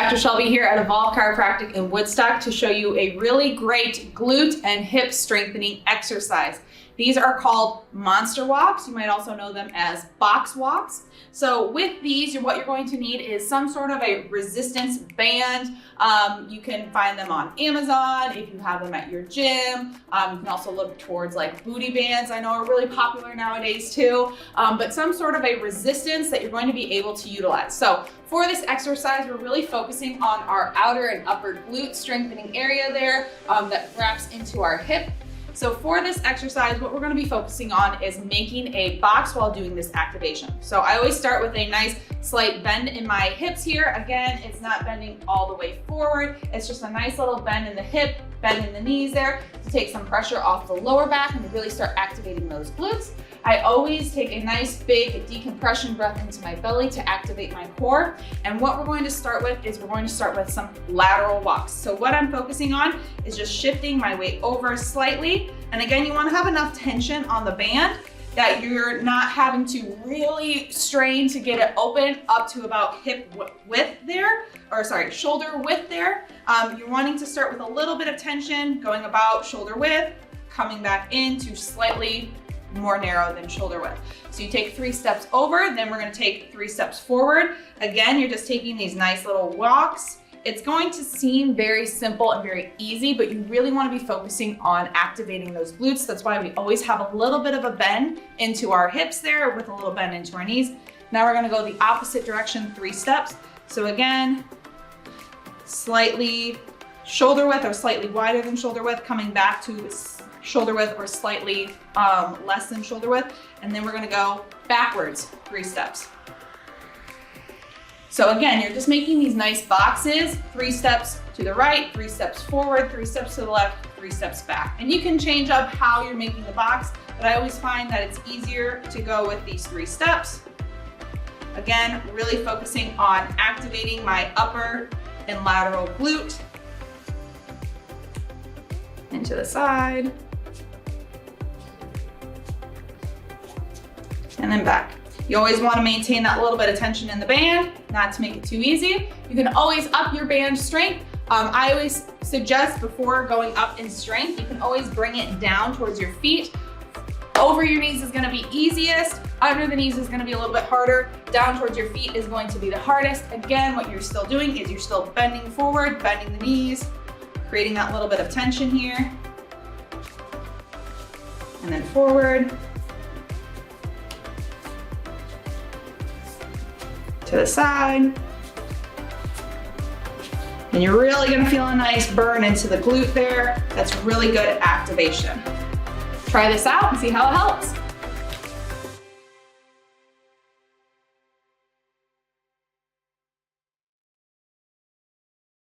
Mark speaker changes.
Speaker 1: Dr. Shelby here at Evolve Chiropractic in Woodstock to show you a really great glute and hip strengthening exercise. These are called monster walks. You might also know them as box walks. So with these, what you're going to need is some sort of a resistance band. You can find them on Amazon if you have them at your gym. You can also look towards like booty bands. I know are really popular nowadays too, but some sort of a resistance that you're going to be able to utilize. So for this exercise, we're really focusing on our outer and upper glute strengthening area there that wraps into our hip. So for this exercise, what we're going to be focusing on is making a box while doing this activation. So I always start with a nice slight bend in my hips here. Again, it's not bending all the way forward. It's just a nice little bend in the hip, bend in the knees there to take some pressure off the lower back and to really start activating those glutes. I always take a nice big decompression breath into my belly to activate my core. And what we're going to start with is we're going to start with some lateral walks. So what I'm focusing on is just shifting my weight over slightly. And again, you want to have enough tension on the band that you're not having to really strain to get it open up to about hip width there, or sorry, shoulder width there. You're wanting to start with a little bit of tension, going about shoulder width, coming back into slightly more narrow than shoulder width. So you take 3 steps over, then we're going to take 3 steps forward. Again, you're just taking these nice little walks. It's going to seem very simple and very easy, but you really want to be focusing on activating those glutes. That's why we always have a little bit of a bend into our hips there with a little bend into our knees. Now we're going to go the opposite direction, 3 steps. So again, slightly shoulder width or slightly wider than shoulder width, coming back to shoulder width or slightly less than shoulder width. And then we're going to go backwards 3 steps. So again, you're just making these nice boxes, 3 steps to the right, 3 steps forward, 3 steps to the left, 3 steps back. And you can change up how you're making the box, but I always find that it's easier to go with these 3 steps. Again, really focusing on activating my upper and lateral glute. And to the side. And then back. You always want to maintain that little bit of tension in the band, not to make it too easy. You can always up your band strength. I always suggest before going up in strength, you can always bring it down towards your feet. Over your knees is going to be easiest. Under the knees is going to be a little bit harder. Down towards your feet is going to be the hardest. Again, what you're still doing is you're still bending forward, bending the knees, creating that little bit of tension here. And then forward. To the side. And you're really going to feel a nice burn into the glute there. That's really good activation. Try this out and see how it helps.